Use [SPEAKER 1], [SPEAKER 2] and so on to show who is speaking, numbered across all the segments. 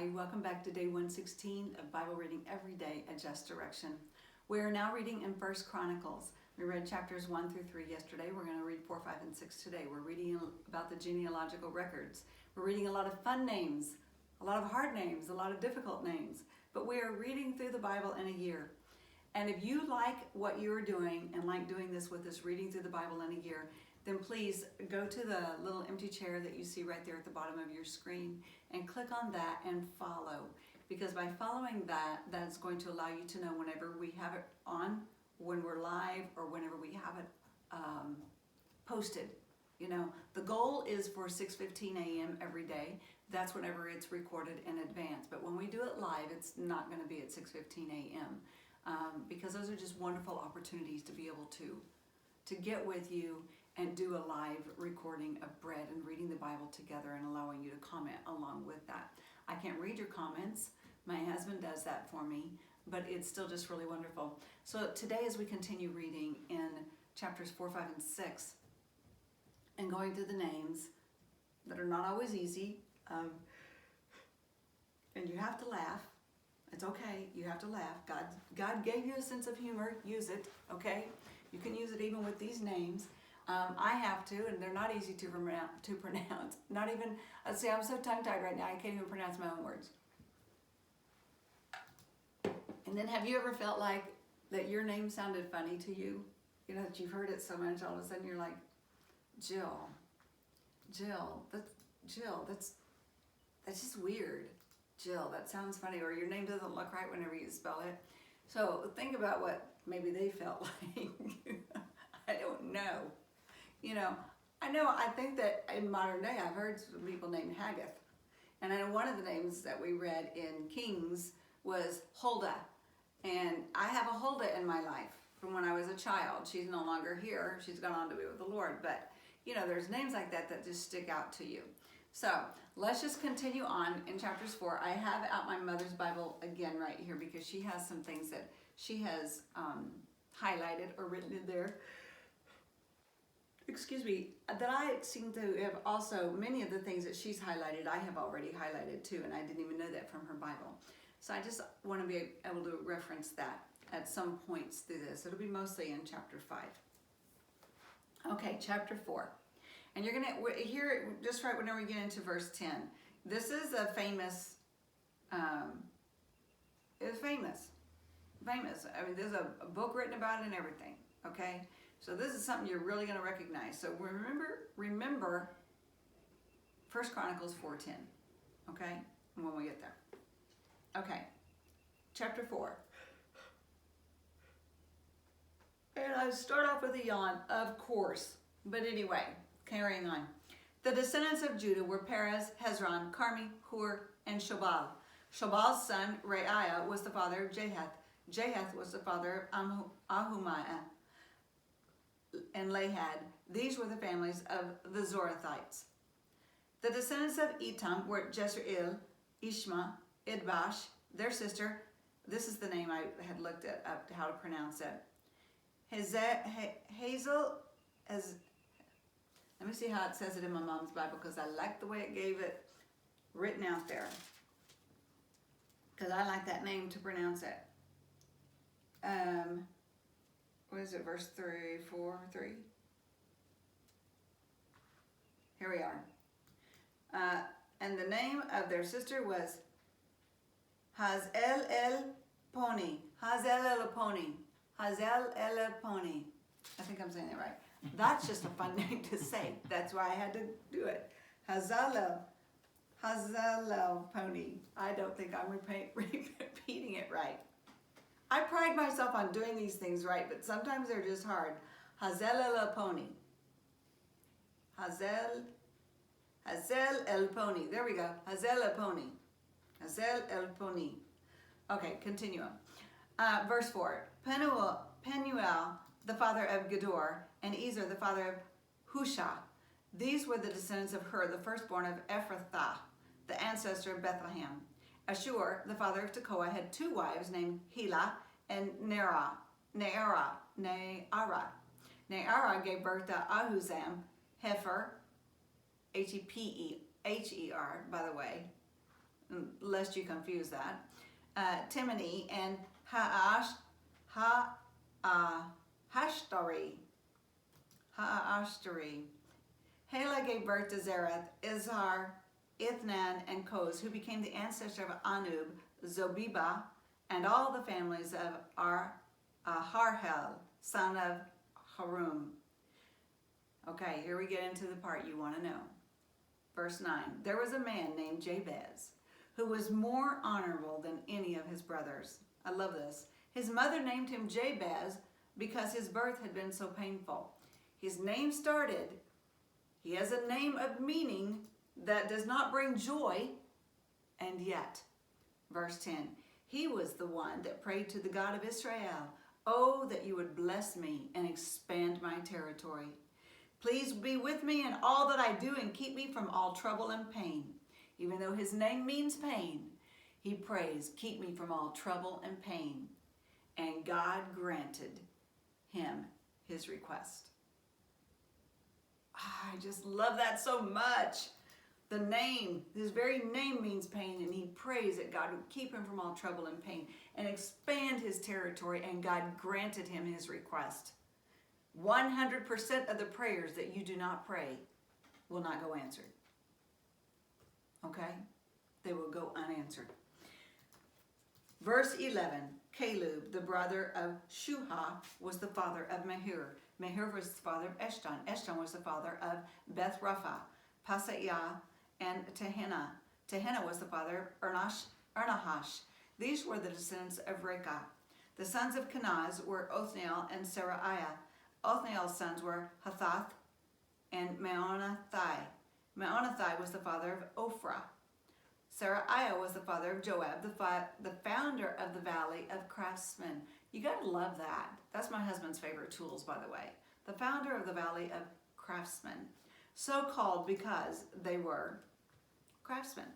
[SPEAKER 1] everybody. Welcome back to day 116 of Bible reading every day, Adjust Direction. We are now reading in 1 Chronicles. We read chapters 1 through 3 yesterday. We're going to read 4, 5, and 6 today. We're reading about the genealogical records. We're reading a lot of fun names, a lot of hard names, a lot of difficult names. But we are reading through the Bible in a year. And if you like what you're doing and like doing this with us, reading through the Bible in a year, then please go to the little empty chair that you see right there at the bottom of your screen and click on that and follow. Because by following that, that's going to allow you to know whenever we have it on, when we're live, or whenever we have it posted. You know, the goal is for 6:15 a.m. every day. That's whenever it's recorded in advance. But when we do it live, it's not going to be at 6:15 a.m. Because those are just wonderful opportunities to be able to get with you and do a live recording of bread and reading the Bible together and allowing you to comment along with that. I can't read your comments. My husband does that for me, but it's still just really wonderful. So today, as we continue reading in chapters 4, 5, and 6, and going through the names that are not always easy, and you have to laugh. It's okay, you have to laugh. God gave you a sense of humor, use it, okay? You can use it even with these names. I have to, and they're not easy to pronounce. Not even, see, I'm so tongue-tied right now, I can't even pronounce my own words. And then have you ever felt like that your name sounded funny to you? You know, that you've heard it so much, all of a sudden you're like, Jill, that's just weird. Jill, that sounds funny, or your name doesn't look right whenever you spell it. So think about what maybe they felt like. I don't know. You know, I think that in modern day, I've heard some people named Haggith. And I know one of the names that we read in Kings was Huldah. And I have a Huldah in my life from when I was a child. She's no longer here. She's gone on to be with the Lord. But, you know, there's names like that that just stick out to you. So let's just continue on in chapters 4. I have out my mother's Bible again right here because she has some things that she has highlighted or written in there. Excuse me, that I seem to have also, many of the things that she's highlighted, I have already highlighted too, and I didn't even know that from her Bible. So I just want to be able to reference that at some points through this. It'll be mostly in chapter 5. Okay, chapter 4. And you're going to hear it just right whenever we get into verse 10. This is a famous, it's famous. I mean, there's a book written about it and everything, okay? So this is something you're really going to recognize. So remember 1 Chronicles 4:10, okay? When we get there. Okay, chapter 4. And I start off with a yawn, of course. But anyway, carrying on. The descendants of Judah were Perez, Hezron, Carmi, Hur, and Shobal. Shobal's son, Reiah, was the father of Jahath. Jahath was the father of Ahumiah and Lahad. These were the families of the Zorathites. The descendants of Etam were Jezreel, Ishma, Idbash, their sister. This is the name I had looked up how to pronounce it. Hazel, let me see how it says it in my mom's Bible because I like the way it gave it written out there. Because I like that name to pronounce it. What is it, verse 3? Here we are. And the name of their sister was Hazel el Poni. I think I'm saying it right. That's just a fun name to say. That's why I had to do it. Hazel el Poni. I don't think I'm repeating it right. I pride myself on doing these things right, but sometimes they're just hard. Hazel el Poni. Hazel el Poni. There we go. Hazel el Poni. Hazel el Poni. Okay, continue on. Verse 4. Penuel, the father of Gedor, and Ezer, the father of Husha. These were the descendants of Hur, the firstborn of Ephrathah, the ancestor of Bethlehem. Ashur, the father of Tekoa, had two wives named Helah and Neara. Neara gave birth to Ahuzam, Hefer, H-E-P-E, H-E-R, by the way. lest you confuse that. Timony and Ha'ashtari. Hela gave birth to Zereth, Izhar, Ithnan, and Koz, who became the ancestor of Anub, Zobeba, and all the families of Harhel, son of Harum. Okay, here we get into the part you want to know. Verse 9, there was a man named Jabez, who was more honorable than any of his brothers. I love this. His mother named him Jabez because his birth had been so painful. His name started, he has a name of meaning that does not bring joy, and yet, verse 10, he was the one that prayed to the God of Israel, oh, that you would bless me and expand my territory. Please be with me in all that I do and keep me from all trouble and pain. Even though his name means pain, he prays, keep me from all trouble and pain. And God granted him his request. I just love that so much. The name, his very name means pain, and he prays that God would keep him from all trouble and pain and expand his territory, and God granted him his request. 100% of the prayers that you do not pray will not go answered. Okay? They will go unanswered. Verse 11, Caleb, the brother of Shuha, was the father of Mehir. Mehir was the father of Eshton. Eshton was the father of Beth Rapha, Pasaiah, and Tehinnah. Tehinnah was the father of Ernahash. These were the descendants of Rekah. The sons of Kenaz were Othniel and Seraiah. Othniel's sons were Hathath and Meonothai. Meonothai was the father of Ophrah. Seraiah was the father of Joab, the founder of the Valley of Craftsmen. You gotta love that. That's my husband's favorite tools, by the way. The founder of the Valley of Craftsmen. So called because they were craftsmen.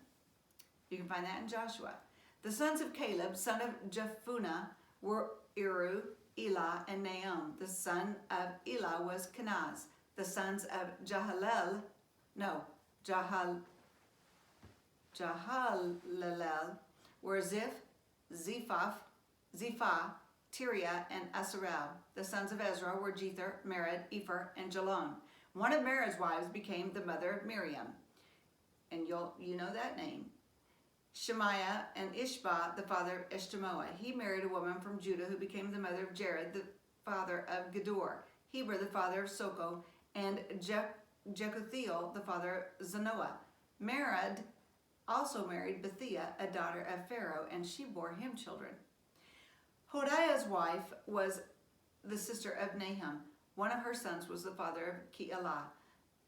[SPEAKER 1] You can find that in Joshua. The sons of Caleb, son of Jephunneh, were Eru, Elah, and Nahum. The son of Elah was Kenaz. The sons of Jahalelel were Ziph, Ziphah, Tiria, and Asarel. The sons of Ezra were Jether, Mered, Ephah, and Jalon. One of Mered's wives became the mother of Miriam, and you know that name. Shemaiah and Ishbah, the father of Eshtemoa. He married a woman from Judah who became the mother of Jared, the father of Gedor. Heber, the father of Soko, and Jekuthiel, the father of Zanoah. Mered also married Bethiah, a daughter of Pharaoh, and she bore him children. Hodiah's wife was the sister of Nahum. One of her sons was the father of Keilah,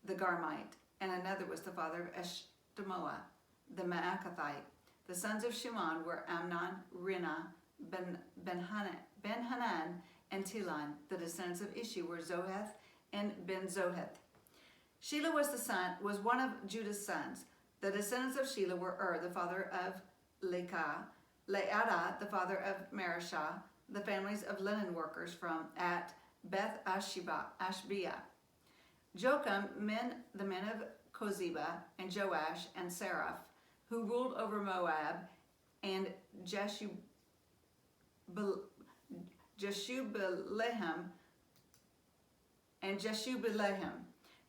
[SPEAKER 1] the Garmite, and another was the father of Eshtemoa, the Maacathite. The sons of Shimon were Amnon, Rinnah, Ben-Hanan, and Tilon. The descendants of Ishi were Zoheth and Ben-Zoheth. Shelah was one of Judah's sons. The descendants of Shelah were the father of Lekah, Leadah, the father of Marashah, the families of linen workers from at Beth Ashbia. Jocham, the men of Kozeba, and Joash, and Seraph, who ruled over Moab, and Jeshubalehem.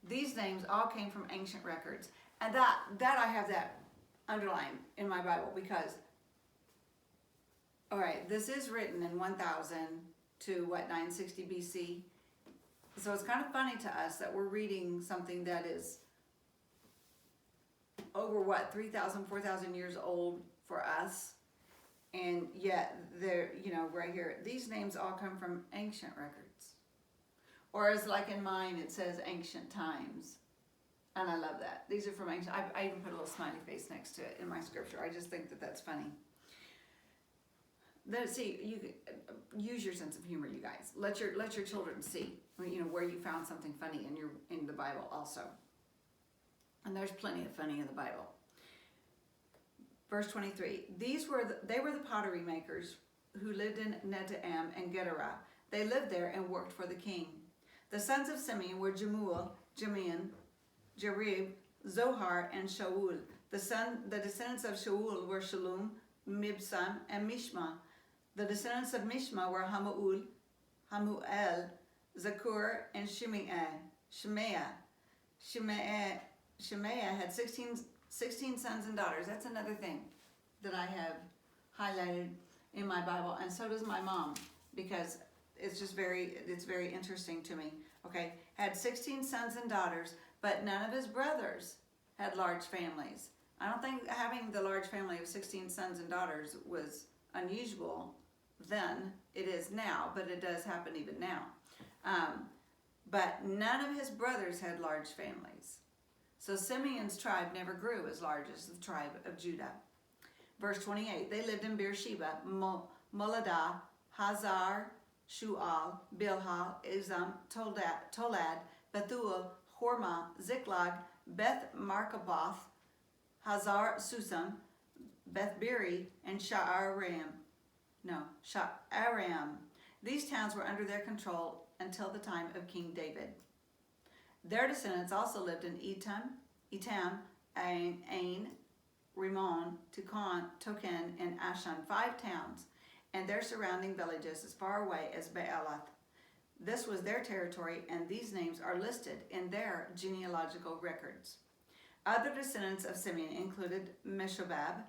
[SPEAKER 1] These names all came from ancient records. And that I have that underlined in my Bible because, all right, this is written in 1000 to 960 BC. So it's kind of funny to us that we're reading something that is over 3,000, 4,000 years old for us. And yet they're, right here, these names all come from ancient records. Or as like in mine, it says ancient times. And I love that. These are from ancient. I even put a little smiley face next to it in my scripture. I just think that that's funny. See, you use your sense of humor, you guys. Let your children see, where you found something funny in the Bible also. And there's plenty of funny in the Bible. Verse 23. They were the pottery makers who lived in Neta'am and Gedera. They lived there and worked for the king. The sons of Simeon were Jemuel, Jerib, Zohar, and Shaul. The descendants of Shaul were Shalom, Mibsam, and Mishma. The descendants of Mishma were Hamuel, Zakur, and Shemaiah. Shemaiah had 16 sons and daughters. That's another thing that I have highlighted in my Bible, and so does my mom, because it's very interesting to me. Okay, had 16 sons and daughters, but none of his brothers had large families. I don't think having the large family of 16 sons and daughters was unusual then. It is now, but it does happen even now. But none of his brothers had large families. So Simeon's tribe never grew as large as the tribe of Judah. Verse 28, they lived in Beersheba, Moladah, Hazar, Shual, Bilhah, Izam, Tolad, Bethuel, Hormah, Ziklag, Beth Markaboth, Hazar Susam, Beth Biri, and Sha'aram. These towns were under their control until the time of King David. Their descendants also lived in Etam, Ain, Rimmon, Token, and Ashan, 5 towns, and their surrounding villages as far away as Baalath. This was their territory, and these names are listed in their genealogical records. Other descendants of Simeon included Meshobab,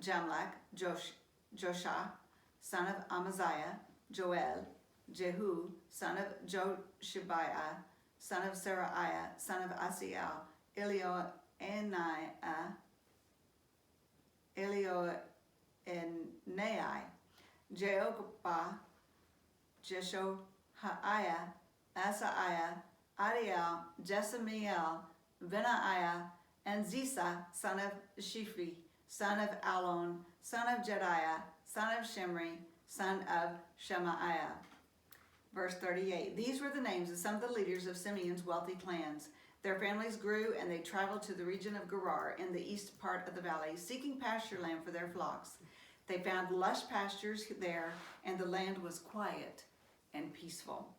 [SPEAKER 1] Jamlach, Joshua, son of Amaziah, Joel, Jehu, son of Joshibiah, son of Seraiah, son of Asiel, Elioenai, Jeogabah, Jeshohaiah, Asaiah, Adiel, Jesamiel, Benaiah, and Zisa, son of Shiphi, son of Alon, son of Jediah, son of Shimri, son of Shemaiah. Verse 38, these were the names of some of the leaders of Simeon's wealthy clans. Their families grew, and they traveled to the region of Gerar in the east part of the valley, seeking pasture land for their flocks. They found lush pastures there, and the land was quiet and peaceful.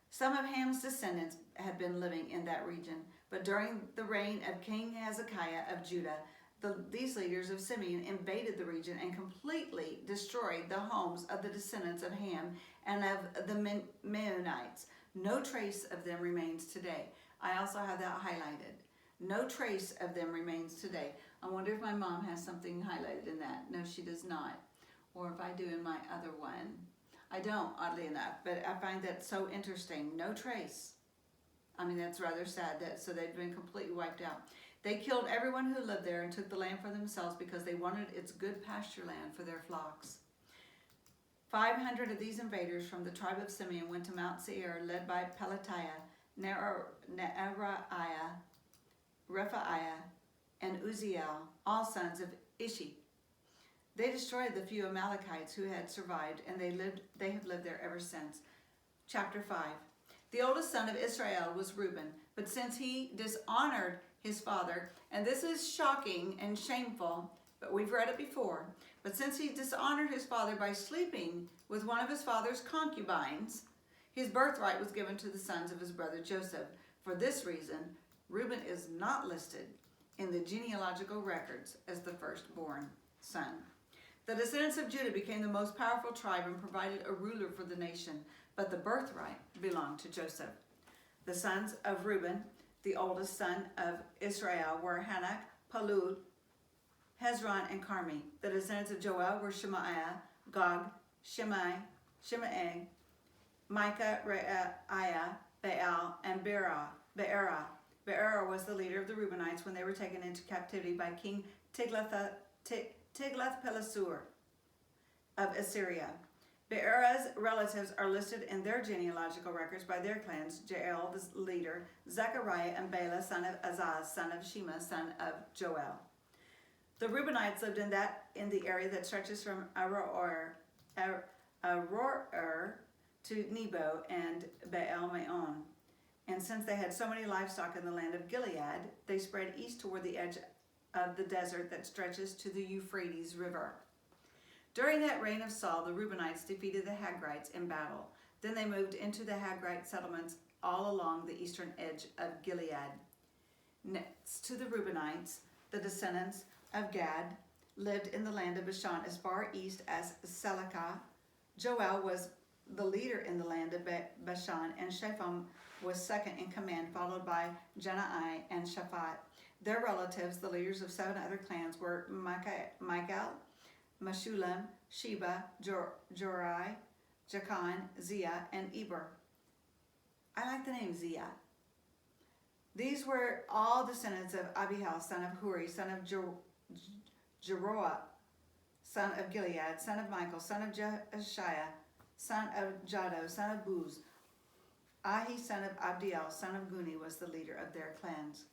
[SPEAKER 1] Some of Ham's descendants had been living in that region, but during the reign of King Hezekiah of Judah, these leaders of Simeon invaded the region and completely destroyed the homes of the descendants of Ham and of the Meunites. No trace of them remains today. I also have that highlighted. No trace of them remains today. I wonder if my mom has something highlighted in that. No, she does not. Or if I do in my other one. I don't, oddly enough, but I find that so interesting. No trace. I mean, that's rather sad. So they've been completely wiped out. They killed everyone who lived there and took the land for themselves because they wanted its good pasture land for their flocks. 500 of these invaders from the tribe of Simeon went to Mount Seir, led by Pelatiah, Neariah, Rephaiah, and Uzziel, all sons of Ishi. They destroyed the few Amalekites who had survived, and they have lived there ever since. Chapter 5. The oldest son of Israel was Reuben, but since he dishonored his father, and this is shocking and shameful, but we've read it before, but since he dishonored his father by sleeping with one of his father's concubines, his birthright was given to the sons of his brother Joseph. For this reason, Reuben is not listed in the genealogical records as the firstborn son. The descendants of Judah became the most powerful tribe and provided a ruler for the nation, but the birthright belonged to Joseph. The sons of Reuben, the oldest son of Israel, were Hanak, Palul, Hezron, and Carmi. The descendants of Joel were Shemaiah, Gog, Shimei, Micah, Reiah, Baal, and Beerah. Beerah was the leader of the Reubenites when they were taken into captivity by King Tiglath-Pileser of Assyria. Beerah's relatives are listed in their genealogical records by their clans: Jael, the leader, Zechariah, and Bela, son of Azaz, son of Shema, son of Joel. The Reubenites lived in the area that stretches from Aroer to Nebo and Baal-Meon. And since they had so many livestock in the land of Gilead, they spread east toward the edge of the desert that stretches to the Euphrates River. During that reign of Saul, the Reubenites defeated the Hagrites in battle. Then they moved into the Hagrite settlements all along the eastern edge of Gilead. Next to the Reubenites, The descendants of Gad lived in the land of Bashan as far east as Selecah. Joel was the leader in the land of Bashan, and Shepham was second in command, followed by Jenai and Shaphat. Their relatives, the leaders of 7 other clans, were Michael, Meshulam, Sheba, Jorai, Jachan, Zia, and Eber. I like the name Zia. These were all descendants of Abihail, son of Huri, son of Jeroah, son of Gilead, son of Michael, son of Jeshiah, son of Jado, son of Buz. Ahi, son of Abdiel, son of Guni, was the leader of their clans.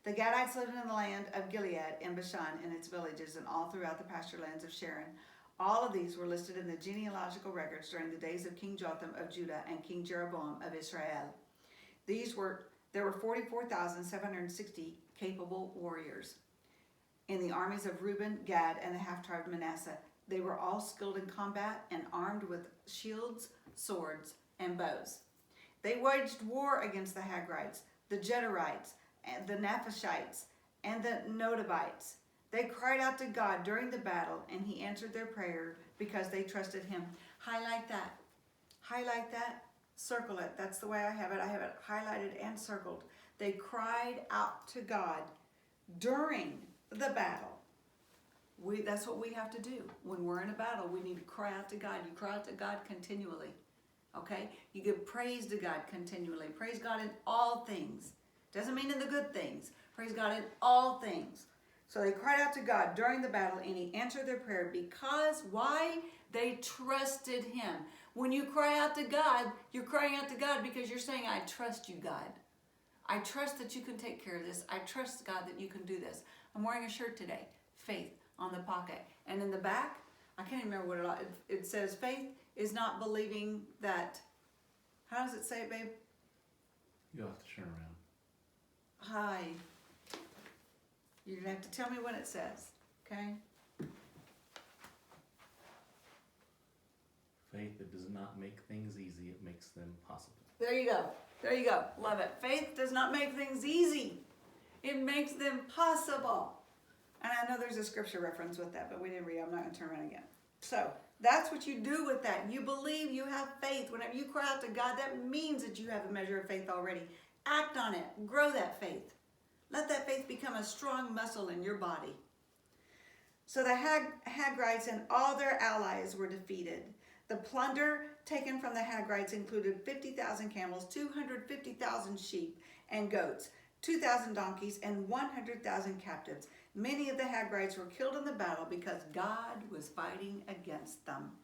[SPEAKER 1] The Gadites lived in the land of Gilead in Bashan, in its villages, and all throughout the pasture lands of Sharon. All of these were listed in the genealogical records during the days of King Jotham of Judah and King Jeroboam of Israel. There were 44,760 capable warriors in the armies of Reuben, Gad, and the half-tribe of Manasseh. They were all skilled in combat and armed with shields, swords, and bows. They waged war against the Hagrites, the Jederites, and the Naphishites, and the Nodabites. They cried out to God during the battle, and he answered their prayer because they trusted him. Highlight that. Highlight that. Circle it. That's the way I have it. I have it highlighted and circled. They cried out to God during the battle. That's what we have to do. When we're in a battle, we need to cry out to God. You cry out to God continually. Okay? You give praise to God continually. Praise God in all things. Doesn't mean in the good things. Praise God in all things. So they cried out to God during the battle, and he answered their prayer because, why? They trusted him. When you cry out to God, you're crying out to God because you're saying, I trust you, God. I trust that you can take care of this. I trust, God, that you can do this. I'm wearing a shirt today, faith on the pocket. And in the back, I can't even remember what it says, faith is not believing that. How does it say it, babe?
[SPEAKER 2] You'll have to turn around.
[SPEAKER 1] Hi. You're going to have to tell me what it says, okay?
[SPEAKER 2] Faith that does not make things easy, it makes them possible.
[SPEAKER 1] There you go. There you go. Love it. Faith does not make things easy. It makes them possible. And I know there's a scripture reference with that, but we didn't read it. I'm not going to turn around again. So that's what you do with that. You believe, you have faith. Whenever you cry out to God, that means that you have a measure of faith already. Act on it. Grow that faith. Let that faith become a strong muscle in your body. So the Hagrites and all their allies were defeated. The plunder taken from the Hagrites included 50,000 camels, 250,000 sheep and goats, 2,000 donkeys, and 100,000 captives. Many of the Hagrites were killed in the battle because God was fighting against them.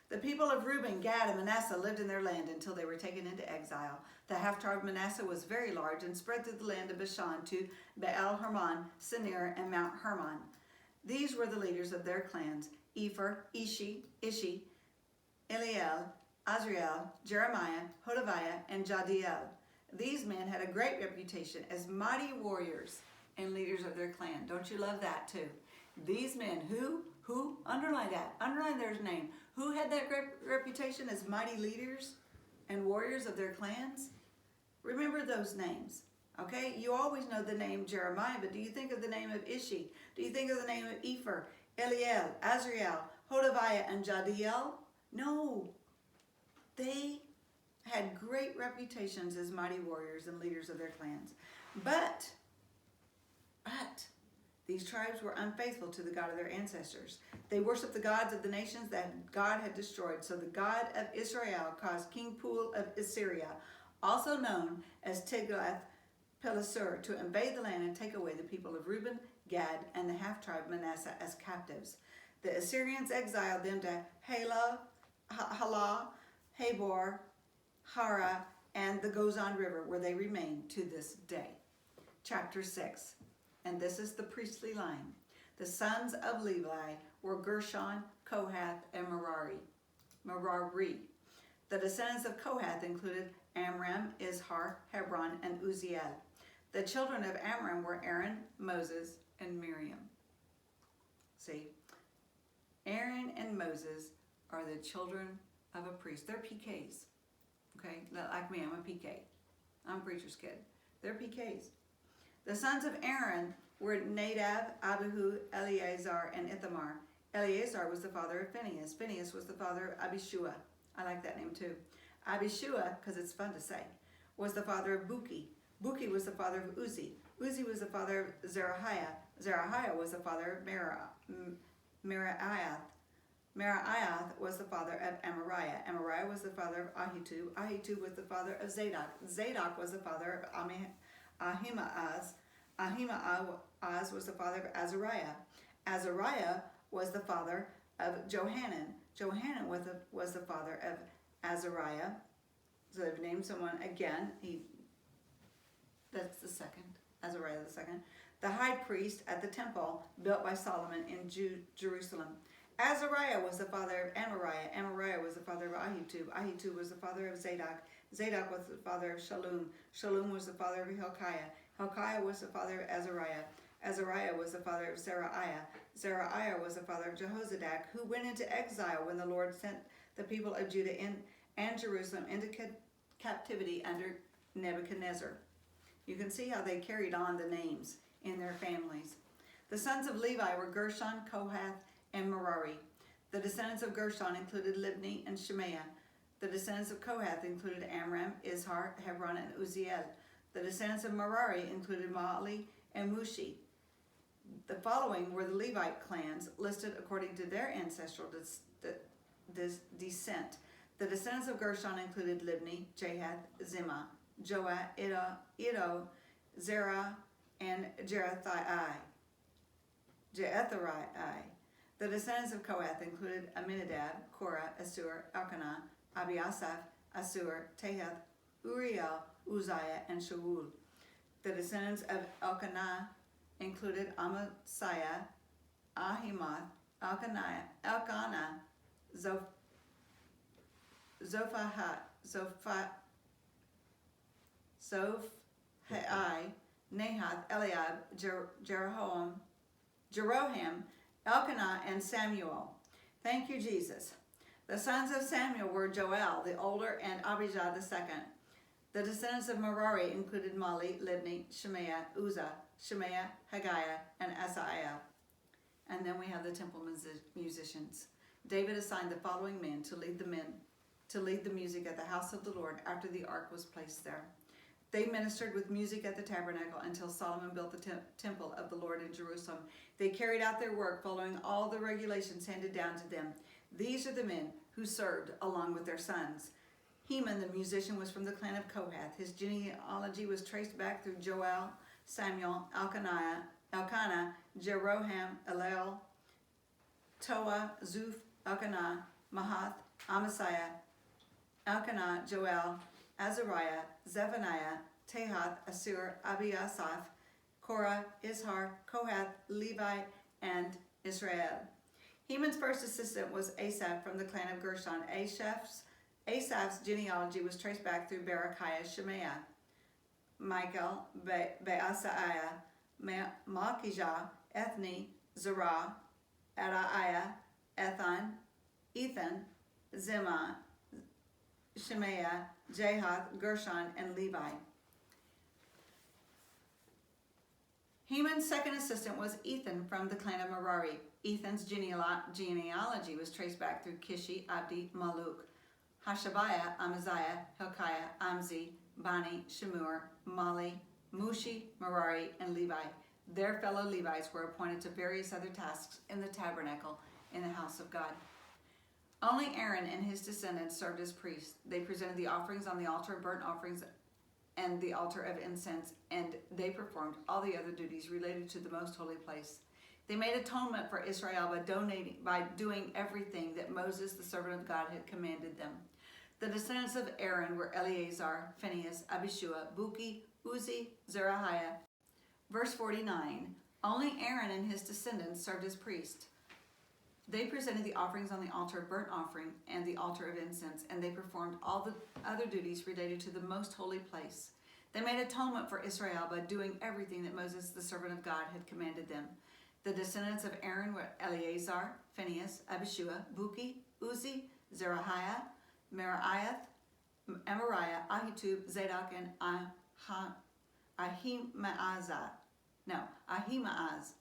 [SPEAKER 1] The people of Reuben, Gad, and Manasseh lived in their land until they were taken into exile. The half-tribe of Manasseh was very large and spread through the land of Bashan to Baal-Hermon, Sinir, and Mount Hermon. These were the leaders of their clans: Epher, Ishi, Eliel, Azriel, Jeremiah, Hodaviah, and Jadiel. These men had a great reputation as mighty warriors and leaders of their clan. Don't you love that too? These men, who, underline that, underline their name. Who had that great reputation as mighty leaders and warriors of their clans? Remember those names, okay? You always know the name Jeremiah, but do you think of the name of Ishi? Do you think of the name of Epher, Eliel, Azriel, Hodaviah, and Jadiel? No. They had great reputations as mighty warriors and leaders of their clans. But these tribes were unfaithful to the God of their ancestors. They worshiped the gods of the nations that God had destroyed. So the God of Israel caused King Pul of Assyria, also known as Tiglath-Pileser, to invade the land and take away the people of Reuben, Gad, and the half-tribe Manasseh as captives. The Assyrians exiled them to Halah, Habor, Hara, and the Gozan River, where they remain to this day. Chapter 6. And this is the priestly line. The sons of Levi were Gershon, Kohath, and Merari. The descendants of Kohath included Amram, Izhar, Hebron, and Uzziel. The children of Amram were Aaron, Moses, and Miriam. See, Aaron and Moses are the children of a priest. They're PKs. Okay, like me, I'm a PK. I'm a preacher's kid. They're PKs. The sons of Aaron were Nadab, Abihu, Eleazar, and Ithamar. Eleazar was the father of Phinehas. Phinehas was the father of Abishua. I like that name too. Abishua, because it's fun to say, was the father of Buki. Buki was the father of Uzi. Uzi was the father of Zerahiah. Zerahiah was the father of Meraiah. Meraiah was the father of Amariah. Amariah was the father of Ahitub. Ahitub was the father of Zadok. Zadok was the father of Ahimaaz. Ahimaaz was the father of Azariah. Azariah was the father of Johanan. Johanan was the father of Azariah. So they've named someone again. That's the second. Azariah the second. The high priest at the temple built by Solomon in Jerusalem. Azariah was the father of Amariah. Amariah was the father of Ahitub. Ahitub was the father of Zadok. Zadok was the father of Shallum. Shallum was the father of Hilkiah. Hilkiah was the father of Azariah. Azariah was the father of Zerahiah. Zerahiah was the father of Jehozadak, who went into exile when the Lord sent the people of Judah and Jerusalem into captivity under Nebuchadnezzar. You can see how they carried on the names in their families. The sons of Levi were Gershon, Kohath, and Merari. The descendants of Gershon included Libni and Shemaiah. The descendants of Kohath included Amram, Izhar, Hebron, and Uzziel. The descendants of Merari included Mahli and Mushi. The following were the Levite clans listed according to their ancestral descent. The descendants of Gershon included Libni, Jahath, Zimmah, Joah, Iddo, Zerah, and Jeethrai. The descendants of Kohath included Aminadab, Korah, Assur, Elkanah, Abiasaph, Assur, Tahath, Uriel, Uzziah, and Shaul. The descendants of Elkanah included Amasiah, Ahimoth, Elkanah, Zophai, Nahath, Eliab, Jeroham, Elkanah, and Samuel. Thank you, Jesus. The sons of Samuel were Joel, the older, and Abijah the second. The descendants of Merari included Mahli, Libni, Shemaiah, Uzzah, Shemaiah, Haggiah, and Asaiah. And then we have the temple musicians. David assigned the following men to lead the music at the house of the Lord after the ark was placed there. They ministered with music at the tabernacle until Solomon built the temple of the Lord in Jerusalem. They carried out their work following all the regulations handed down to them. These are the men who served along with their sons. Heman, the musician, was from the clan of Kohath. His genealogy was traced back through Joel, Samuel, Elkanah, Jeroham, Elel, Toah, Zuph, Elkanah, Mahath, Amasiah, Elkanah, Joel, Azariah, Zephaniah, Tahath, Assur, Abiasaph, Korah, Izhar, Kohath, Levi, and Israel. Heman's first assistant was Asaph from the clan of Gershon. Asaph's genealogy was traced back through Berechiah, Shemaiah, Michael, Beasaiah, Malchijah, Ethni, Zerah, Adaiah, Ethan, Zimmah, Shemaiah, Jahath, Gershon, and Levi. Heman's second assistant was Ethan from the clan of Merari. Ethan's genealogy was traced back through Kishi, Abdi, Maluk, Hashabiah, Amaziah, Hilkiah, Amzi, Bani, Shemur, Mali, Mushi, Merari, and Levi. Their fellow Levites were appointed to various other tasks in the tabernacle in the house of God. Only Aaron and his descendants served as priests. They presented the offerings on the altar of burnt offerings and the altar of incense, and they performed all the other duties related to the most holy place. They made atonement for Israel by doing everything that Moses, the servant of God, had commanded them. The descendants of Aaron were Eleazar, Phinehas, Abishua, Buki, Uzi, Zerahiah. Verse 49, only Aaron and his descendants served as priests. They presented the offerings on the altar of burnt offering and the altar of incense, and they performed all the other duties related to the most holy place. They made atonement for Israel by doing everything that Moses, the servant of God, had commanded them. The descendants of Aaron were Eleazar, Phinehas, Abishua, Buki, Uzi, Zerahiah, Meraiah, Amariah, Ahitub, Zadok, and Ahimaazah. Ahimaaz.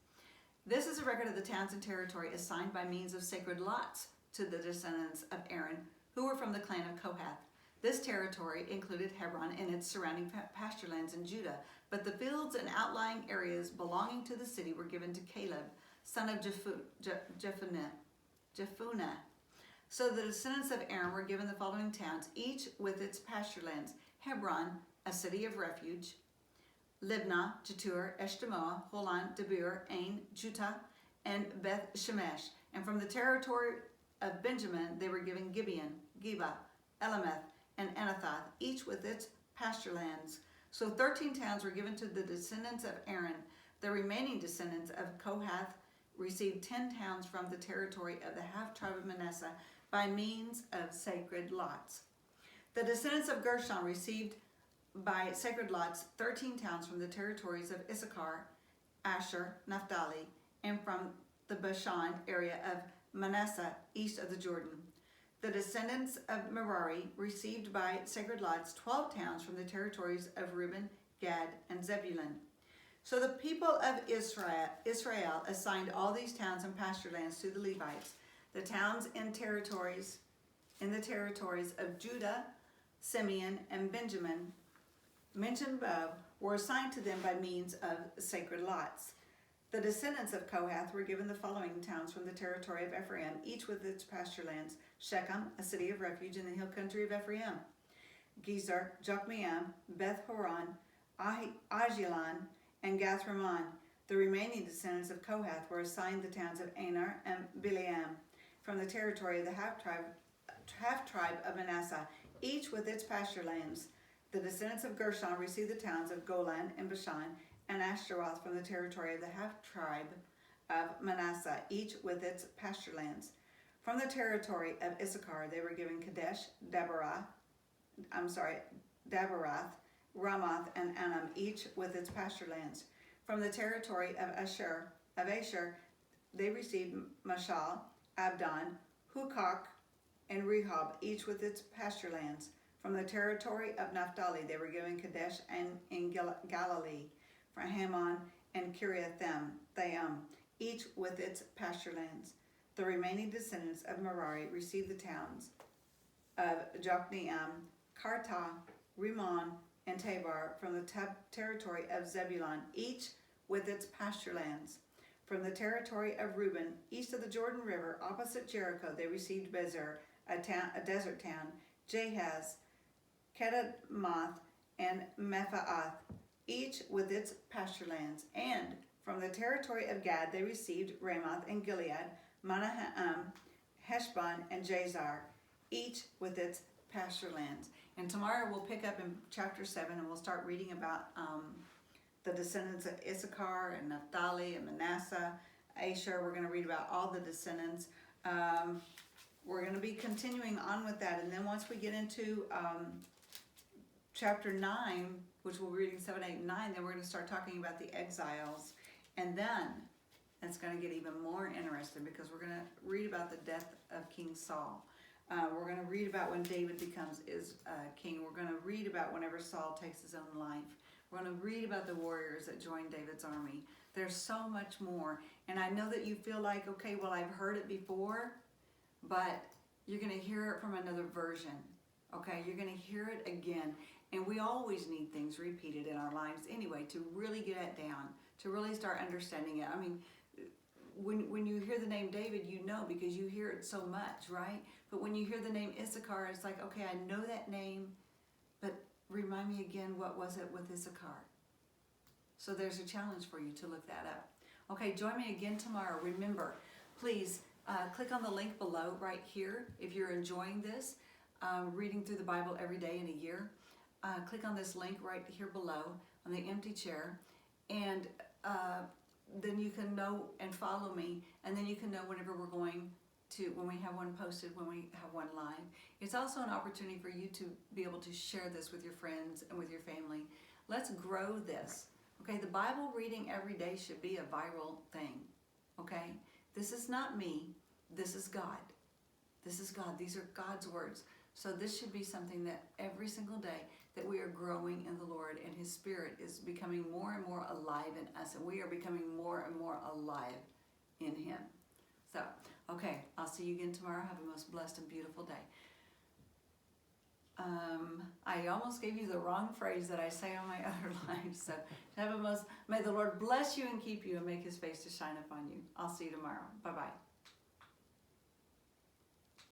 [SPEAKER 1] This is a record of the towns and territory assigned by means of sacred lots to the descendants of Aaron, who were from the clan of Kohath. This territory included Hebron and its surrounding pasture lands in Judah, but the fields and outlying areas belonging to the city were given to Caleb, son of Jephunneh. So the descendants of Aaron were given the following towns, each with its pasture lands: Hebron, a city of refuge; Libnah, Jetur, Eshtemoa, Holon, Debir, Ain, Juttah, and Beth Shemesh. And from the territory of Benjamin they were given Gibeon, Geba, Elameth, and Anathoth, each with its pasture lands. So 13 towns were given to the descendants of Aaron. The remaining descendants of Kohath received 10 towns from the territory of the half-tribe of Manasseh by means of sacred lots. The descendants of Gershon received by sacred lots 13 towns from the territories of Issachar, Asher, Naphtali, and from the Bashan area of Manasseh east of the Jordan. The descendants of Merari received by sacred lots 12 towns from the territories of Reuben, Gad, and Zebulun. So the people of Israel assigned all these towns and pasture lands to the Levites. The towns in the territories of Judah, Simeon, and Benjamin mentioned above were assigned to them by means of sacred lots. The descendants of Kohath were given the following towns from the territory of Ephraim, each with its pasture lands: Shechem, a city of refuge in the hill country of Ephraim; Gezer, Jokmeam, Beth Horon, Ajalon, and Gath Rimmon. The remaining descendants of Kohath were assigned the towns of Anar and Bileam from the territory of the half-tribe of Manasseh, each with its pasture lands. The descendants of Gershon received the towns of Golan and Bashan and Ashtaroth from the territory of the half-tribe of Manasseh, each with its pasture lands. From the territory of Issachar they were given Kadesh, Daberath, Ramoth, and Anam, each with its pasture lands. From the territory of Asher, they received Mashal, Abdon, Hukok, and Rehob, each with its pasture lands. From the territory of Naphtali they were given Kadesh and in Galilee, from Hammon and Kiriathaim, each with its pasture lands. The remaining descendants of Merari received the towns of Jokneam, Kartah, Rimmon, and Tabor from the territory of Zebulun, each with its pasture lands. From the territory of Reuben, east of the Jordan River, opposite Jericho, they received Bezer, a desert town, Jahaz, Kedemoth, and Mephaath, each with its pasture lands. And from the territory of Gad they received Ramoth and Gilead, Manahaim, Heshbon, and Jazer, each with its pasture lands. And tomorrow we'll pick up in chapter 7 and we'll start reading about the descendants of Issachar and Naphtali and Manasseh, Asher. We're going to read about all the descendants. We're going to be continuing on with that. And then once we get into chapter 9, which we'll be reading 7, 8, and 9, then we're going to start talking about the exiles. And then it's going to get even more interesting because we're going to read about the death of King Saul. We're going to read about when David becomes king. We're going to read about whenever Saul takes his own life. We're going to read about the warriors that joined David's army. There's so much more. And I know that you feel like, okay, well, I've heard it before, but you're going to hear it from another version. Okay, you're going to hear it again. And we always need things repeated in our lives anyway to really get it down, to really start understanding it. I mean, when you hear the name David, you know because you hear it so much, right? But when you hear the name Issachar, it's like, okay, I know that name, but remind me again, what was it with Issachar? So there's a challenge for you to look that up. Okay, join me again tomorrow. Remember, please click on the link below right here if you're enjoying this, reading through the Bible every day in a year. Click on this link right here below on the empty chair, and then you can know and follow me, and then you can know whenever we're going to, when we have one posted, when we have one live. It's also an opportunity for you to be able to share this with your friends and with your family. Let's grow this. Okay, the Bible reading every day should be a viral thing. Okay, this is not me. This is God. This is God. These are God's words. So this should be something that every single day that we are growing in the Lord and His Spirit is becoming more and more alive in us, and we are becoming more and more alive in Him. So, okay, I'll see you again tomorrow. Have a most blessed and beautiful day. I almost gave you the wrong phrase that I say on my other lives. So, may the Lord bless you and keep you and make His face to shine upon you. I'll see you tomorrow. Bye-bye.